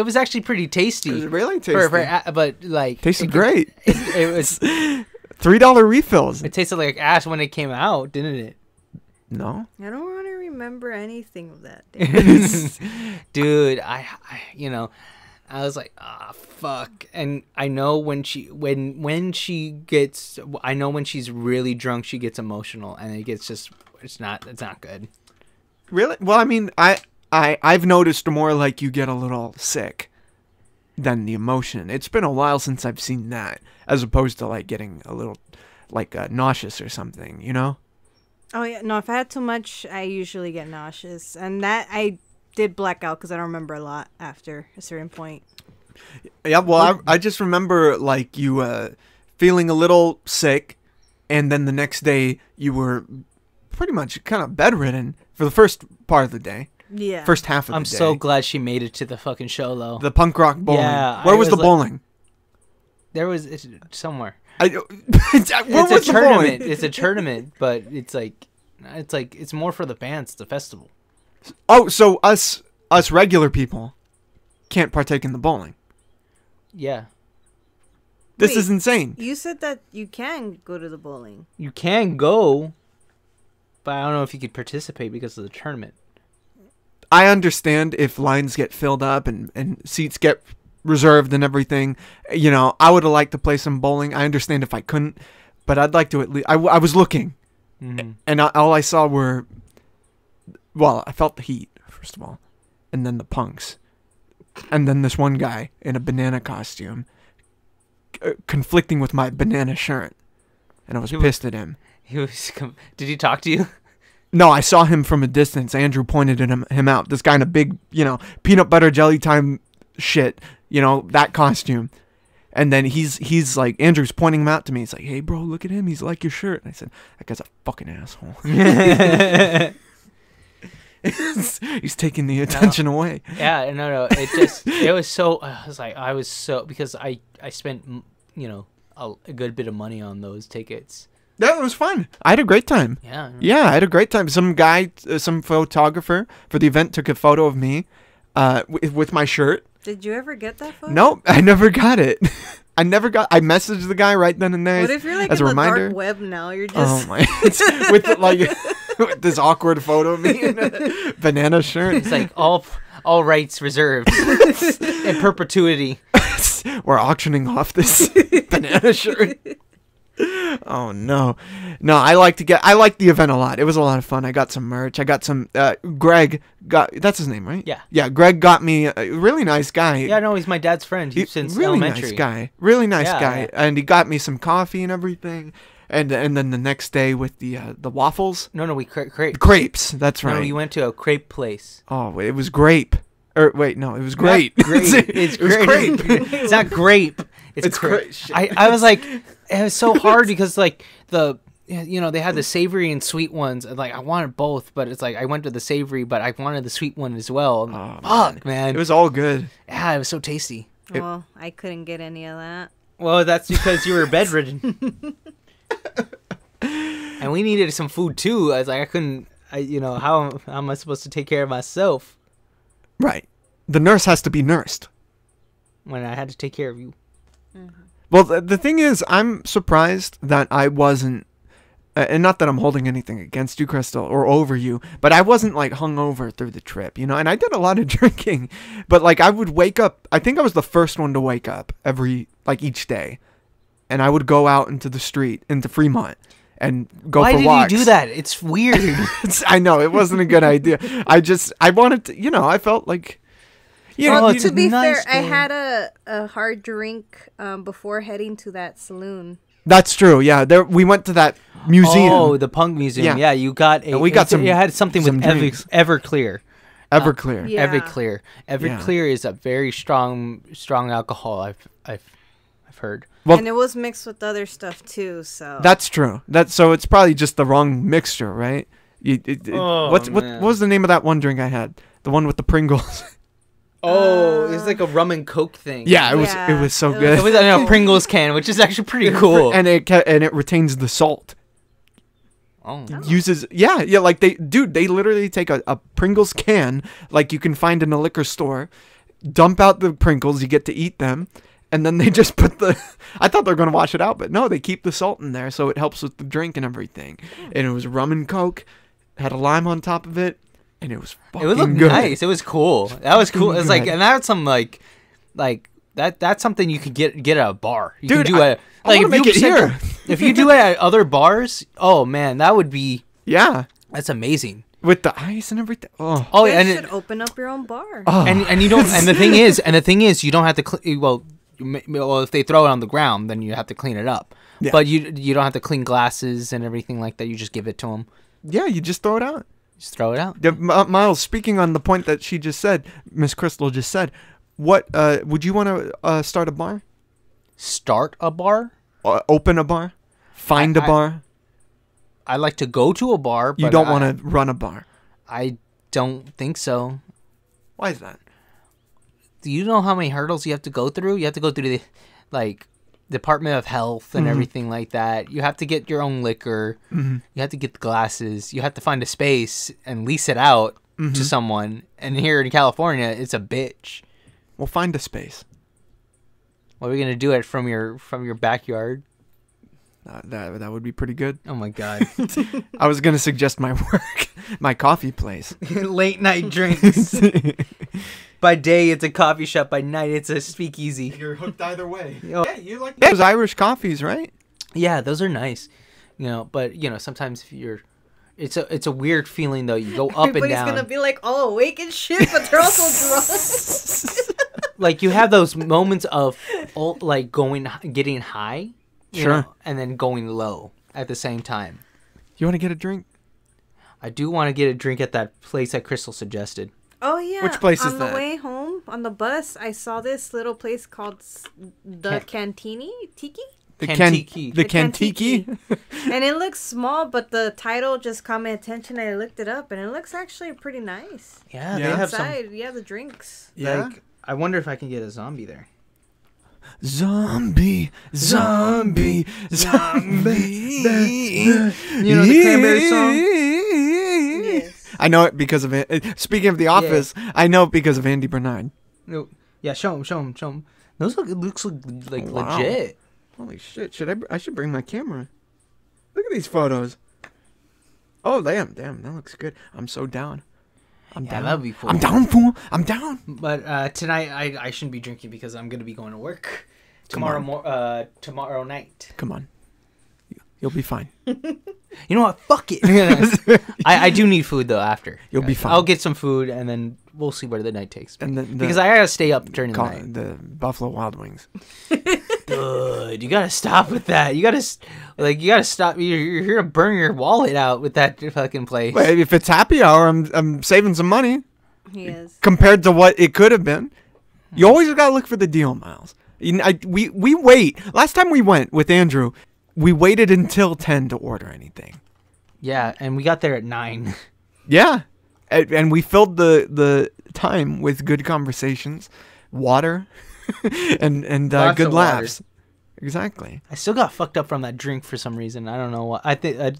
was actually pretty tasty. It was really tasty. But like Tasted great. It was. $3 refills. It tasted like ass when it came out, didn't it? No. I don't want to remember anything of that day. Dude, I I was like, fuck. And I know when she's really drunk, she gets emotional, and it gets just it's not good. Really? Well, I mean, I've noticed more like you get a little sick than the emotion. It's been a while since I've seen that, as opposed to like getting a little like nauseous or something, you know? Oh, yeah. No, if I had too much, I usually get nauseous. And that I did black out because I don't remember a lot after a certain point. Yeah, well, I just remember like you feeling a little sick, and then the next day you were pretty much kind of bedridden for the first part of the day. Yeah. First half of the I'm day. so glad she made it to the fucking show, though. The punk rock bowling. Yeah, Where I was the was like- bowling? There was somewhere. Where It's a was the tournament. bowling? It's a tournament, but it's more for the fans. It's a festival. Oh, so us regular people can't partake in the bowling. Yeah, This Wait. is insane. You said that you can go to the bowling. you can go, but I don't know if you could participate because of the tournament. I understand if lines get filled up and seats get reserved and everything. You know, I would have liked to play some bowling. I understand if I couldn't, but I'd like to at least. I was looking, and all I saw were, well, I felt the heat first of all, and then the punks, and then this one guy in a banana costume, conflicting with my banana shirt, and I was pissed at him. Did he talk to you? No, I saw him from a distance. Andrew pointed at him out. This guy in a big, peanut butter jelly time shit, that costume. And then he's like, Andrew's pointing him out to me. He's like, hey, bro, look at him. He's like your shirt. And I said, that guy's a fucking asshole. He's taking the attention away. Yeah, no. It was so. I was so because I spent a good bit of money on those tickets. That was fun. I had a great time. Yeah. Yeah, I had a great time. Some guy, some photographer for the event took a photo of me with my shirt. Did you ever get that photo? Nope, I never got it. I messaged the guy right then and there. What if you're like as in a the reminder. dark web now? You're Oh just my! with like with this awkward photo of me in a banana shirt. It's like all rights reserved in perpetuity. We're auctioning off this banana shirt. Oh no, I like the event a lot. It was a lot of fun. I got some merch. I got some. Greg that's his name, right? Yeah. Yeah. Greg got me a really nice guy. Yeah, no, he's my dad's friend. He's since really elementary. nice guy. Really nice Yeah, guy, yeah. and he got me some coffee and everything. And then the next day with the waffles, No, we crepe. crepes. That's right. No, we went to a crepe place. Oh, it was grape. Or wait, no, it was great. Not grape. It's it was grape. grape. It's not grape. It's great. grape. I was like, it was so hard because like they had the savory and sweet ones, and like I wanted both, but it's like I went to the savory, but I wanted the sweet one as well. Fuck, man. It was all good. Yeah, it was so tasty. well, I couldn't get any of that. Well, that's because you were bedridden. And we needed some food too. I was like, how am I supposed to take care of myself Right. The nurse has to be nursed. when I had to take care of you? Well, the thing is, I'm surprised that I wasn't, and not that I'm holding anything against you, Crystal, or over you, but I wasn't like hungover through the trip, you know. And I did a lot of drinking, but like I would wake up. I think I was the first one to wake up each day, and I would go out into the street into Fremont and go Why for did walks. you do that? It's weird. I know it wasn't a good idea. I wanted to, I felt like, Well, it's to a be nice fair, I day. had a hard drink before heading to that saloon. that's true. Yeah, we went to that museum. Oh, the punk museum. Yeah. Yeah, you got And we got You had something some with drinks. Everclear. Everclear. Yeah. Everclear. Everclear is a very strong alcohol. I've heard. Well- And it was mixed with other stuff too, so That's true. So it's probably just the wrong mixture, right? What man. was the name of that one drink I had? The one with the Pringles. Oh, it's like a rum and coke thing. Yeah, it Yeah, was so it good. It was in a Pringles can, which is actually pretty cool. and it retains the salt. Oh. Uses like they literally take a Pringles can like you can find in a liquor store, dump out the Pringles, you get to eat them, and then they just put I thought they were gonna wash it out, but no, they keep the salt in there so it helps with the drink and everything. And it was rum and coke, had a lime on top of it, and it was It fucking would look good. nice. It was cool. That was cool. Fucking It's like, good. and that's some like that's something you could get at a bar. You Dude, can do I wanna if make you it here. If you do it at other bars, oh man, that would be Yeah, that's amazing. with the ice and everything. Oh, Oh, you and should open up your own bar. and you don't. And the thing is, you don't have to. Well, if they throw it on the ground, then you have to clean it up. Yeah. But you don't have to clean glasses and everything like that. You just give it to them. yeah, you just throw it out. Just throw it out. Yeah, Miles, speaking on the point that she just said, Miss Crystal just said, what would you want to start a bar? Start a bar. Open a bar? Find a I- bar? I like to go to a bar. But You don't want to run a bar. I don't think so. Why is that? Do you know how many hurdles you have to go through? You have to go through the Department of Health and everything like that. You have to get your own liquor. You have to get the glasses. You have to find a space and lease it out to someone. And here in California, it's a bitch. Well, find a space. What are we gonna do it from your backyard? That would be pretty good. Oh my god! I was gonna suggest my work, my coffee place. Late night drinks. By day, it's a coffee shop. By night, it's a speakeasy. You're hooked either way. Yo. Yeah, you like those Irish coffees, right? Yeah, those are nice. But sometimes if you're, it's a weird feeling though. You go up Everybody's and down. gonna be like all awake and shit, but they're also drunk. Like you have those moments of like getting high, you Sure. know, and then going low at the same time. You want to get a drink? I do want to get a drink at that place that Crystal suggested. Oh yeah. Which place is on that? the way home on the bus, I saw this little place called the Cantini Tiki, The Kantiki. The The Kantiki. and it looks small, but the title just caught my attention. I looked it up, and it looks actually pretty nice. Yeah, Yeah. they have some. Inside, yeah, the drinks. Yeah. Like, I wonder if I can get a zombie there. Zombie. You know the Cranberry song? Yes. I know it because of it. Speaking of The Office, I know it because of Andy Bernard. No. Yeah, show him. Those looks like Wow. legit. Holy shit! I should bring my camera. Look at these photos. Oh damn! That looks good. I'm so down. I'm Yeah, down. that'd be cool. I'm down, fool. I'm down. But tonight I shouldn't be drinking because I'm gonna be going to work Come tomorrow night. Come on. You'll be fine. You know what? Fuck it. I do need food though after. You'll be fine. I'll get some food and then we'll see where the night takes me. And then Because I gotta stay up during the call night. the Buffalo Wild Wings. Dude, you gotta stop with that. You gotta stop. You're gonna burn your wallet out with that fucking place. But if it's happy hour, I'm saving some money He is. compared to what it could have been. You always gotta look for the deal, Miles. We wait. Last time we went with Andrew, we waited until 10 to order anything. Yeah, and we got there at 9. Yeah, and we filled the time with good conversations, water, and Lots good of laughs. Exactly. I still got fucked up from that drink for some reason. I don't know what. I think.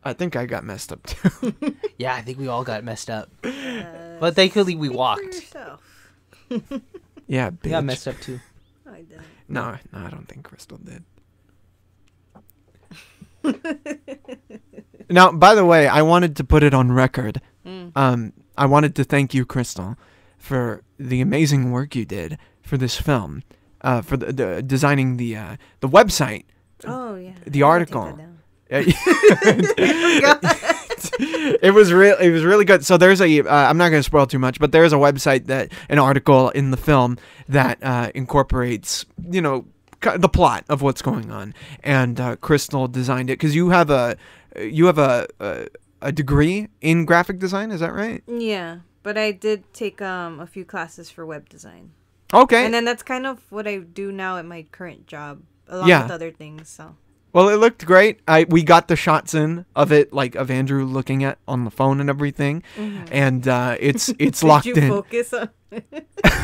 I think I got messed up too. Yeah, I think we all got messed up. But thankfully we For walked. yourself. Yeah, We got bitch. messed up too. I didn't. No, I don't think Crystal did. Now, by the way, I wanted to put it on record. I wanted to thank you, Crystal, for the amazing work you did for this film, for the designing the website, Oh yeah. the I article. gotta take that down. It was really good. So there's I'm not going to spoil too much, but there's a website an article in the film that incorporates, the plot of what's going on. And Crystal designed it because you have a degree in graphic design. Is that right? Yeah, but I did take a few classes for web design, Okay. and then that's kind of what I do now at my current job, along Yeah. with other things. So Well, it looked great. We got the shots in of it, like of Andrew looking at on the phone and everything, and it's locked did you in. focus on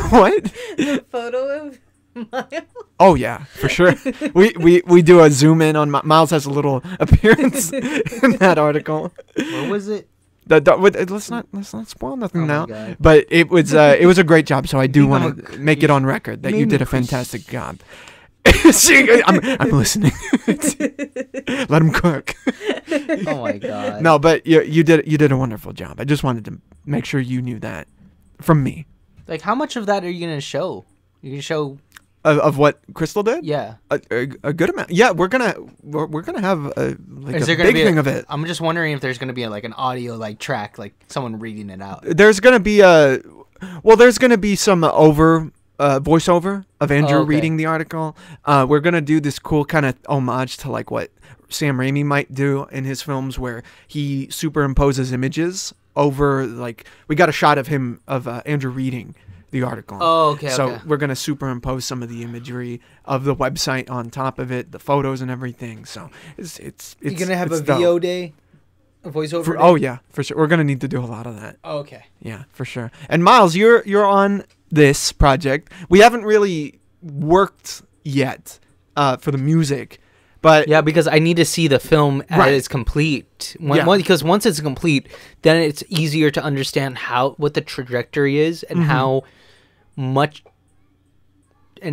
What? the photo of Miles? Oh yeah, for sure. we do a zoom in on Miles has a little appearance in that article. What was it? Let's not spoil nothing Oh my now. God. But it was a great job. So I do Leave want him to a- make it on record that you Made did me a fantastic job. See, I'm listening. Let him cook. Oh my god. No, but you did a wonderful job. I just wanted to make sure you knew that from me Like, how much of that are you gonna show? You can show. of what Crystal did. Yeah. A good amount. Yeah, we're gonna have a Is there big gonna be thing of it. I'm just wondering if there's gonna be an audio track, like someone reading it out. There's gonna be some voiceover of Andrew Oh, okay. reading the article. We're gonna do this cool kind of homage to like what Sam Raimi might do in his films, where he superimposes images over. Like we got a shot of Andrew reading the article. Oh, okay. So okay. we're gonna superimpose some of the imagery of the website on top of it, the photos and everything. So it's You're gonna have a it's dope. VO day, a voiceover. day? Oh yeah, for sure. We're gonna need to do a lot of that. Oh, okay. Yeah, for sure. And Miles, you're on this project. We haven't really worked yet for the music, but Yeah, because I need to see the film as Right. it's complete. Yeah. Because once it's complete, then it's easier to understand what the trajectory is and Mm-hmm.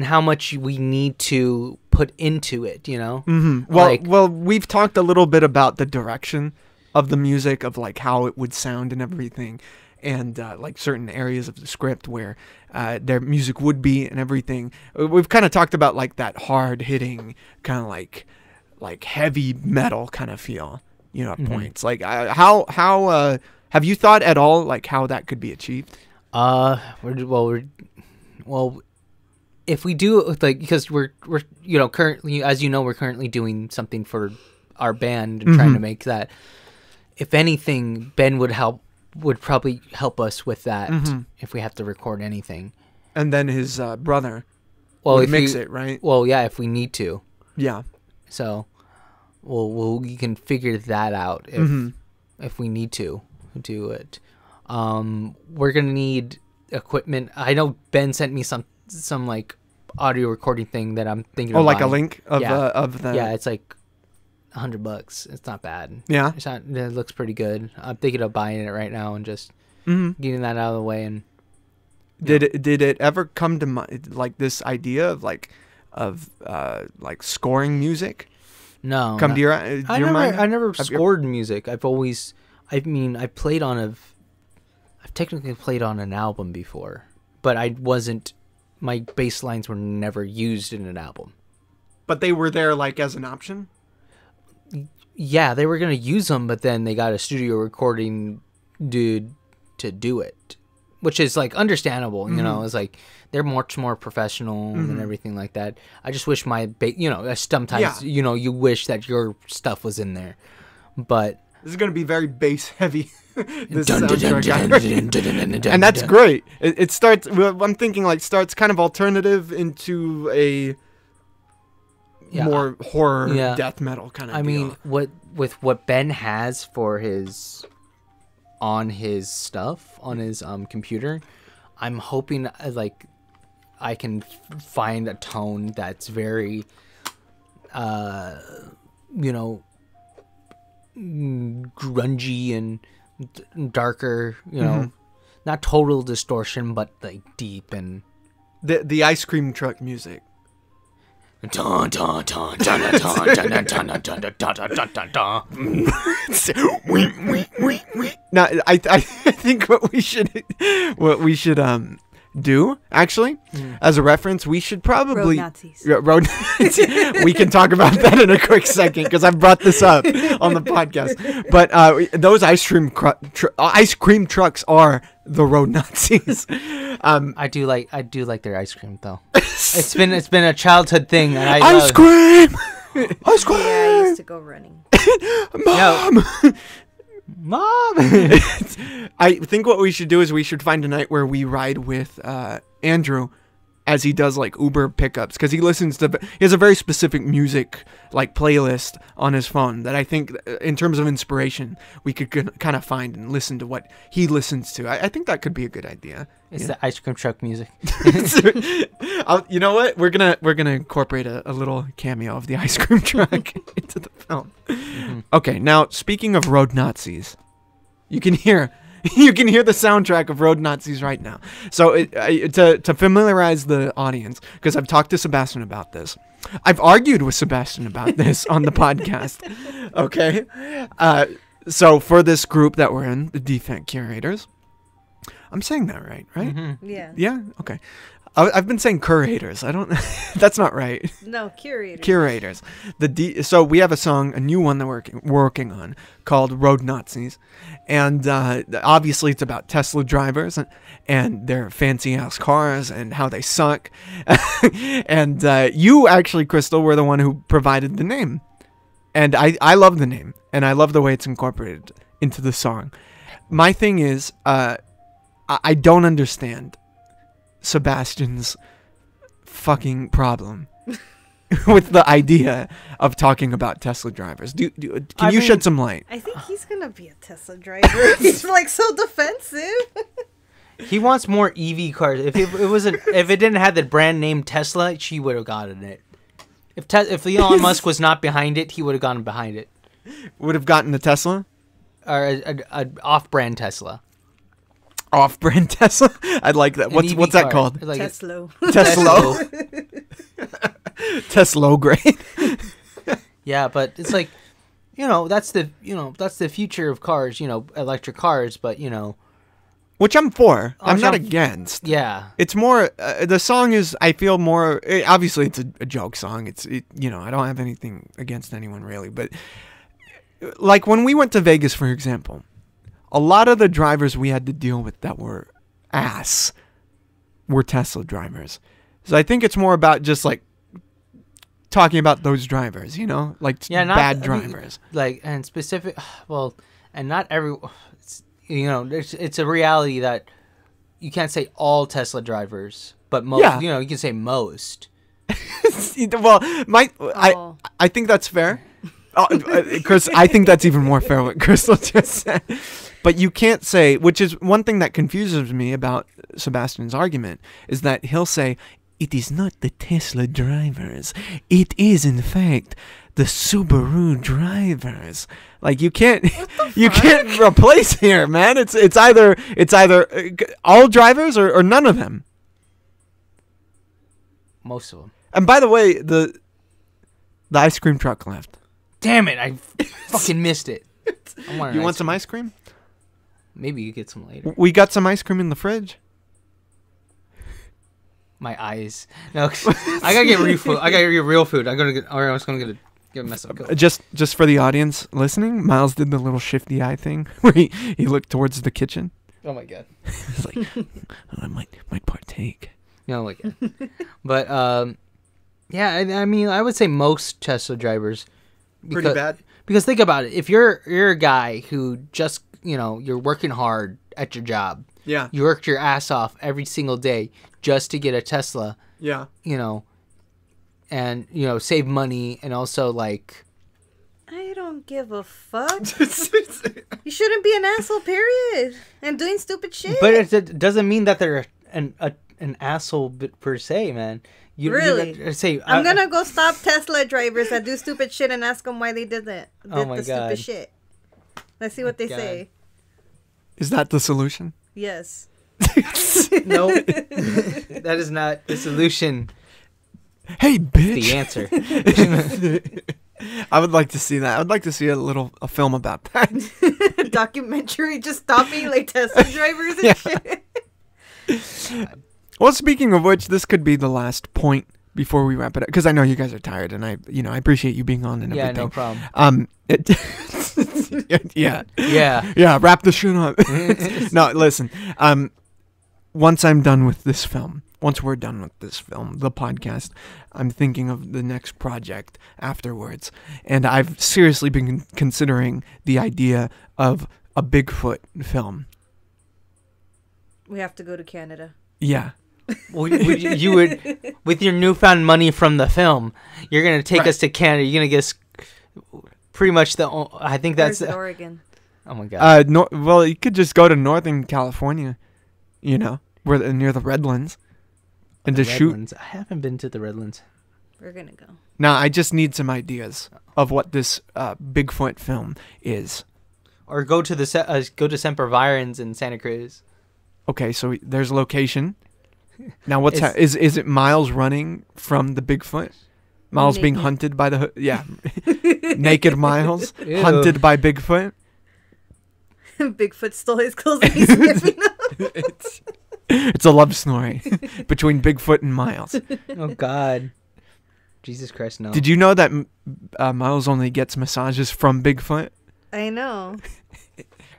how much we need to put into it. You know. Well, Like- well, we've talked a little bit about the direction of the music, of like how it would sound and everything, and like certain areas of the script where their music would be and everything. We've kind of talked about like that hard hitting kind of like heavy metal kind of feel, at points. Like how have you thought at all like how that could be achieved? Well, if we do because we're currently, as you know, we're currently doing something for our band and trying to make that. If anything, Ben would probably help us with that if we have to record anything. And then his brother Well, would if mix we- it, right? Well, yeah, if we need to. Yeah. So, we can figure that out if we need to do it. We're gonna need equipment. I know Ben sent me some like audio recording thing that I'm thinking. Oh, of like a buying. link of Yeah. of the. Yeah, it's like $100. It's not bad. Yeah. It's not. It looks pretty good. I'm thinking of buying it right now and just Mm-hmm. getting that out of the way. And Did it ever come to mind, like this idea of like scoring music no, come no. to your mind? I never Have you- scored music. I've always. I mean, I've technically played on an album before, but I wasn't. My bass lines were never used in an album. But they were there like as an option. Yeah, they were gonna use them, but then they got a studio recording dude to do it, which is like understandable. You know, it's like they're much more professional and everything like that. I just wish sometimes you wish that your stuff was in there, but This is gonna be very bass heavy. This Dun, dun, dun, soundtrack, dun, I- dun, dun, dun, dun, dun, and that's dun. great. It starts. Well, I'm thinking like starts kind of alternative into a Yeah, more horror yeah. death metal kind of. I mean, what Ben has for his stuff on his computer, I'm hoping like I can find a tone that's very grungy and darker, not total distortion, but like deep and the ice cream truck music. dun, dun, dun, dun, dun, dun, dun, dun, dun, dun, dun, dun, dun, dun. Now, I think what we should do actually as a reference, we should probably Road Nazis. road. We can talk about that in a quick second because I brought this up on the podcast. But those ice cream trucks are the road Nazis. I do like their ice cream though. It's been a childhood thing, and I Ice love. cream, ice cream. Yeah, I used to go running. Mom. Mom. I think what we should do is we should find a night where we ride with Andrew as he does like Uber pickups, because he has a very specific music like playlist on his phone that I think in terms of inspiration we could kind of find and listen to what he listens to. I think that could be a good idea. It's the ice cream truck music. You know what? We're gonna incorporate a little cameo of the ice cream truck into the film. Okay, now speaking of road Nazis, you can hear the soundtrack of Road Nazis right now. So to familiarize the audience, because I've talked to Sebastian about this. I've argued with Sebastian about this on the podcast. Okay? So for this group that we're in, the Defect Curators. I'm saying that right? Yeah. Yeah? Okay. I've been saying curators. I don't... That's not right. No, curators. Curators. So we have a new one that we're working on called Road Nazis. And obviously it's about Tesla drivers and their fancy-ass cars and how they suck. And you actually, Crystal, were the one who provided the name. And I love the name. And I love the way it's incorporated into the song. My thing is, I don't understand Sebastian's fucking problem with the idea of talking about Tesla drivers. Can you shed some light? I think he's gonna be a Tesla driver. He's like so defensive. He wants more EV cars. If it didn't have the brand name Tesla, she would have gotten it. If Elon Musk was not behind it, he would have gone behind it, Would have gotten a Tesla? or a off-brand Tesla. Off-brand Tesla? I like that. An EV What's that car. called? Like Tesla. Tesla. Tesla grade. Yeah, but it's like, that's the future of cars. Electric cars, but Which I'm for. I'm Which not I'm- against. yeah. It's more, the song is, I feel more, obviously it's a joke song. I don't have anything against anyone really, but like when we went to Vegas, for example, a lot of the drivers we had to deal with that were ass were Tesla drivers. So I think it's more about just like talking about those drivers, like Yeah, bad drivers. And specific, and not every, it's a reality that you can't say all Tesla drivers, but most, Yeah. you can say most. Well, Oh. I think that's fair. Chris, I think that's even more fair what Crystal just said. But you can't say, which is one thing that confuses me about Sebastian's argument, is that he'll say it is not the Tesla drivers. It is, in fact, the Subaru drivers. Like, you can't replace here, man. It's either all drivers or none of them. Most of them. And by the way, the ice cream truck left. Damn it! I fucking missed it. You want some ice cream? Maybe you get some later. We got some ice cream in the fridge. My eyes. No, I gotta get real food. I gotta get real food. I was gonna get a mess up. Just for the audience listening, Miles did the little shifty eye thing where he looked towards the kitchen. Oh my god. He's like, I might partake. No, like, but yeah. I mean, I would say most Tesla drivers. Pretty bad. Because think about it. If you're a guy who just you're working hard at your job. Yeah. You worked your ass off every single day just to get a Tesla. Yeah. And save money and also like. I don't give a fuck. You shouldn't be an asshole, period. And doing stupid shit. But it doesn't mean that they're an asshole per se, man. Really? Say, I'm gonna go stop Tesla drivers that do stupid shit and ask them why they did that. Stupid shit. Let's see what they say. Is that the solution? Yes. No, that is not the solution. Hey, bitch. The answer. I would like to see that. I would like to see a film about that. Documentary just stopping like Tesla drivers and shit. Well, speaking of which, this could be the last point before we wrap it up, because I know you guys are tired, and I appreciate you being on and everything. Yeah, no problem. Yeah. Wrap the shit up. No, listen. Once we're done with this film, the podcast, I'm thinking of the next project afterwards, and I've seriously been considering the idea of a Bigfoot film. We have to go to Canada. Yeah. Well, you would, with your newfound money from the film, you're gonna take us to Canada. You're gonna get us pretty much I think that's Oregon. Oh my god. Well, you could just go to Northern California, where near the Redlands, and just shoot. I haven't been to the Redlands. We're gonna go. No, I just need some ideas of what this Bigfoot film is. Or go to Semper Virens in Santa Cruz. Okay, so there's location. Now, is it Miles running from the Bigfoot? Miles being hunted by naked Miles hunted by Bigfoot. Bigfoot stole his clothes and he's sniffing them. It's a love story between Bigfoot and Miles. Oh God, Jesus Christ, no! Did you know that Miles only gets massages from Bigfoot? I know.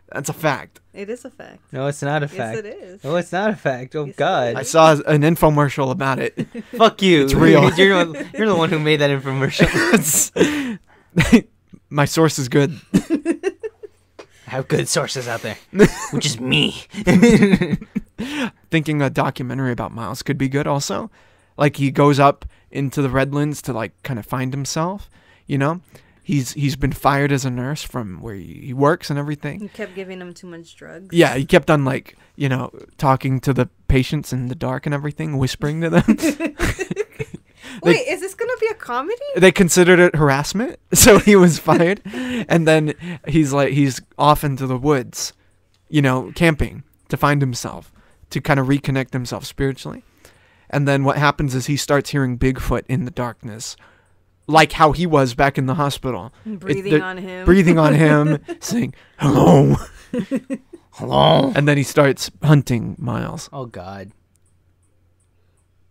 That's a fact. It is a fact. No, it's not a fact. Yes, it is. No, it's not a fact. Oh, yes, God. I saw an infomercial about it. Fuck you. It's real. You're the one who made that infomercial. My source is good. I have good sources out there, which is me. Thinking a documentary about Miles could be good also. Like, he goes up into the Redlands to, like, kind of find himself, He's been fired as a nurse from where he works and everything. You kept giving him too much drugs. Yeah, he kept on talking to the patients in the dark and everything, whispering to them. Wait, is this gonna be a comedy? They considered it harassment, so he was fired. And then he's off into the woods, camping to find himself, to kind of reconnect himself spiritually. And then what happens is he starts hearing Bigfoot in the darkness. Like how he was back in the hospital. Breathing on him, saying, hello. Hello. And then he starts hunting Miles. Oh, God.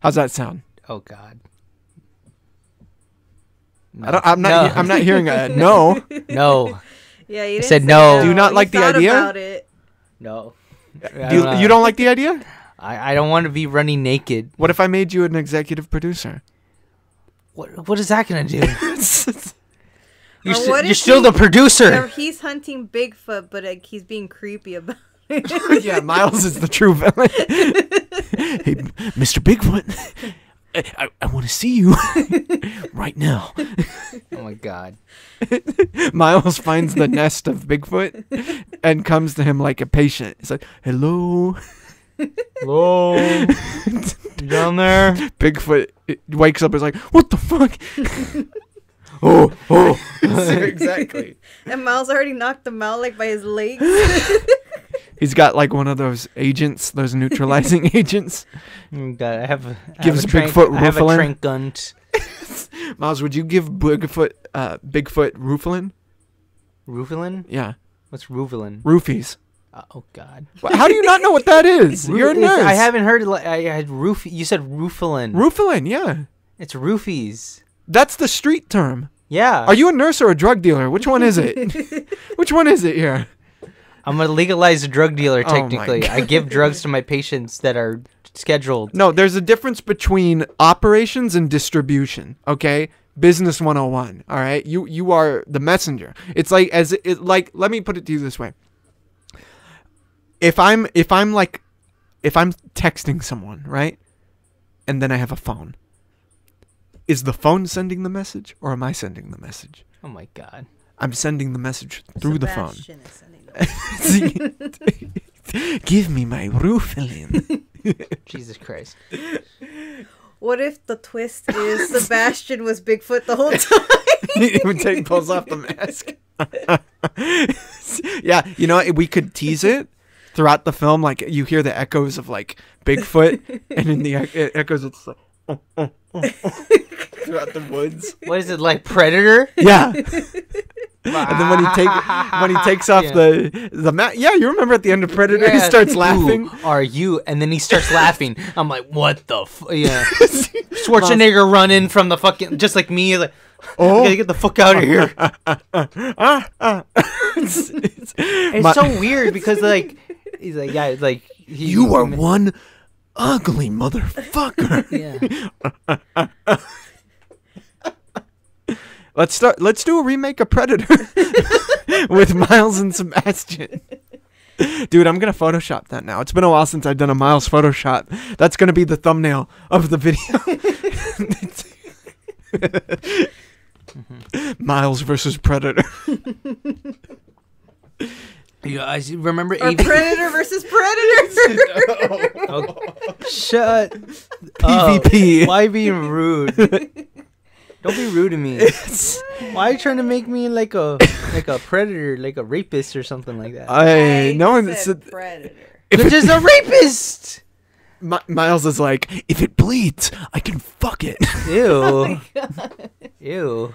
How's that sound? Oh, God. No. I'm not hearing a no. No. Yeah, you said no. Do you not like the idea? About it. No. You don't like the idea? I don't want to be running naked. What if I made you an executive producer? What is that gonna do? You're if still the producer. He's hunting Bigfoot, but he's being creepy about it. Yeah, Miles is the true villain. Hey, Mr. Bigfoot, I want to see you right now. Oh my God. Miles finds the nest of Bigfoot and comes to him like a patient. He's like, hello. Hello. Down there. Bigfoot wakes up and is like, what the fuck? oh. Exactly. And Miles already knocked him out like by his legs. He's got like one of those agents, those neutralizing agents. Oh, God, I have Gives a trank, Bigfoot I have a Rufalin. trank gun. Miles, would you give Bigfoot Rufalin? Rufalin? Yeah. What's Rufalin? Roofies. Oh, God. How do you not know what that is? You're a nurse. I haven't heard it. I had You said Rufalin. Rufalin, yeah. It's roofies. That's the street term. Yeah. Are you a nurse or a drug dealer? Which one is it? Which one is it here? I'm a legalized drug dealer, Oh my technically. God. I give drugs to my patients that are scheduled. No, there's a difference between operations and distribution, okay? Business 101, all right? You are the messenger. It's like let me put it to you this way. If I'm texting someone, right? And then I have a phone. Is the phone sending the message or am I sending the message? Oh, my God. I'm sending the message through Sebastian is sending the See? Give me my Rufalin. Jesus Christ. What if the twist is Sebastian was Bigfoot the whole time? He pulls off the mask. Yeah, you know, we could tease it throughout the film. Like, you hear the echoes of, like, Bigfoot, and in the echoes, it's like, throughout the woods. What is it, like Predator? Yeah. And then when he takes off the mask, yeah, you remember at the end of Predator, he starts laughing. Who are you? And then he starts laughing. I'm like, what the yeah. Schwarzenegger running from the fucking, just like me, like, I gotta get the fuck out of here. It's so weird because like he's like, yeah, it's like you are one ugly motherfucker. Yeah. Let's do a remake of Predator with Miles and Sebastian. Dude, I'm gonna Photoshop that now. It's been a while since I've done a Miles Photoshop. That's gonna be the thumbnail of the video. Miles versus Predator. Yeah, I remember Or Predator versus Predator. Oh, shut PvP. up. Why being rude? Don't be rude to me. Why are you trying to make me like a predator, like a rapist or something like that? No one said Predator. You're just a rapist. Miles is like, if it bleeds, I can fuck it. Ew. Ew.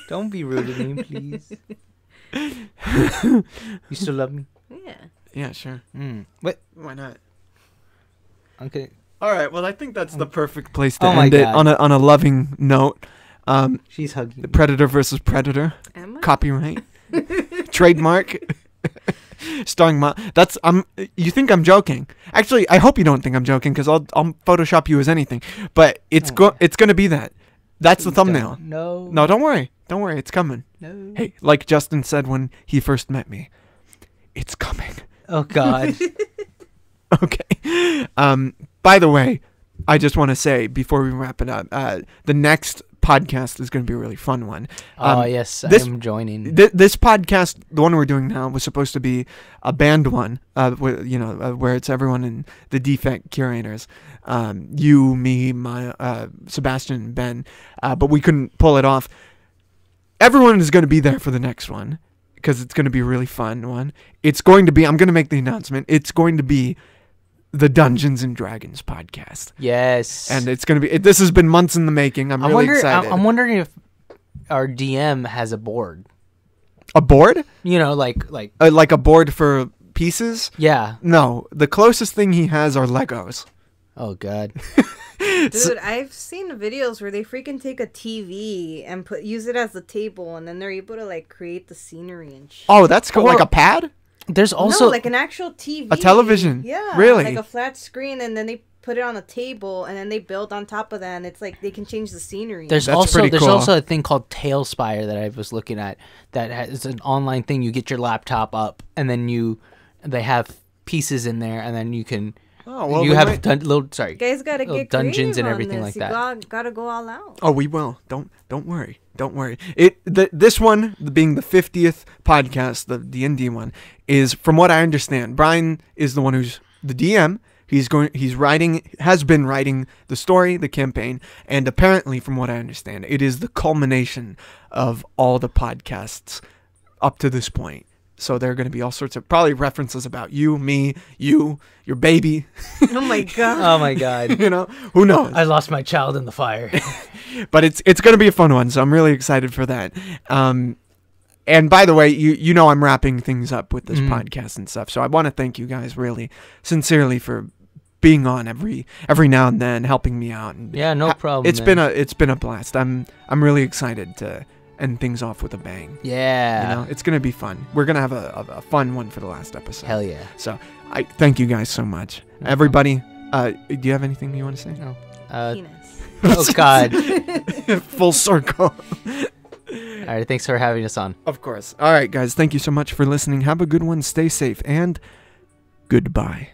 Don't be rude to me, please. You still love me? Yeah. Yeah, sure. What? Why not? Okay. All right. Well, I think that's the perfect place to Oh my end it God. on a loving note. She's hugging. Predator versus Predator. Am I? Copyright. Trademark. Starring that's you think I'm joking. Actually, I hope you don't think I'm joking because I'll Photoshop you as anything. But it's gonna be that. That's the thumbnail. No. No, don't worry. Don't worry, it's coming. No. Hey, like Justin said when he first met me, it's coming. Oh God. Okay. By the way, I just want to say before we wrap it up, the next podcast is going to be a really fun one. Yes, this- I'm joining. This podcast, the one we're doing now, was supposed to be a band one, where it's everyone in the defect curators, you, me, my Sebastian, and Ben, but we couldn't pull it off. Everyone is going to be there for the next one because it's going to be a really fun one. It's going to be, I'm going to make the announcement, it's going to be the Dungeons and Dragons podcast. Yes. And it's going to be, this has been months in the making. I'm really excited. I'm wondering if our DM has a board. A board? You know, like Like a board for pieces? yeah. No, the closest thing he has are Legos. Oh God. Dude, I've seen videos where they freaking take a TV and use it as the table, and then they're able to like create the scenery and shit. Oh, that's cool. Like a pad? There's also No, like an actual TV. A television? Yeah. Really? Like a flat screen, and then they put it on a table, and then they build on top of that, and it's like they can change the scenery. There's That's pretty cool. also a thing called Tailspire that I was looking at that has an online thing. You get your laptop up, and then they have pieces in there, and then you can you have You guys gotta little get dungeons creative and on everything this. like You that. gotta go all out. Oh, we will. Don't worry. Don't worry. This one being the 50th podcast, the D&D one, is from what I understand. Brian is the one who's the DM, He's has been writing the story, the campaign, and apparently, from what I understand, it is the culmination of all the podcasts up to this point. So there are going to be all sorts of probably references about you, me, you, your baby. Oh my god. Oh my god. You know, who knows? I lost my child in the fire. But it's going to be a fun one, so I'm really excited for that. And by the way, you know I'm wrapping things up with this podcast and stuff, so I want to thank you guys really sincerely for being on every now and then, helping me out. And Yeah, no problem. It's been a blast. I'm really excited to end things off with a bang. Yeah. You know, it's gonna be fun. We're gonna have a fun one for the last episode. Hell yeah. So I thank you guys so much, everybody. Do you have anything you want to say? No. Penis. Oh god. Full circle. All right, thanks for having us on. Of course. All right, guys. Thank you so much for listening. Have a good one. Stay safe and goodbye.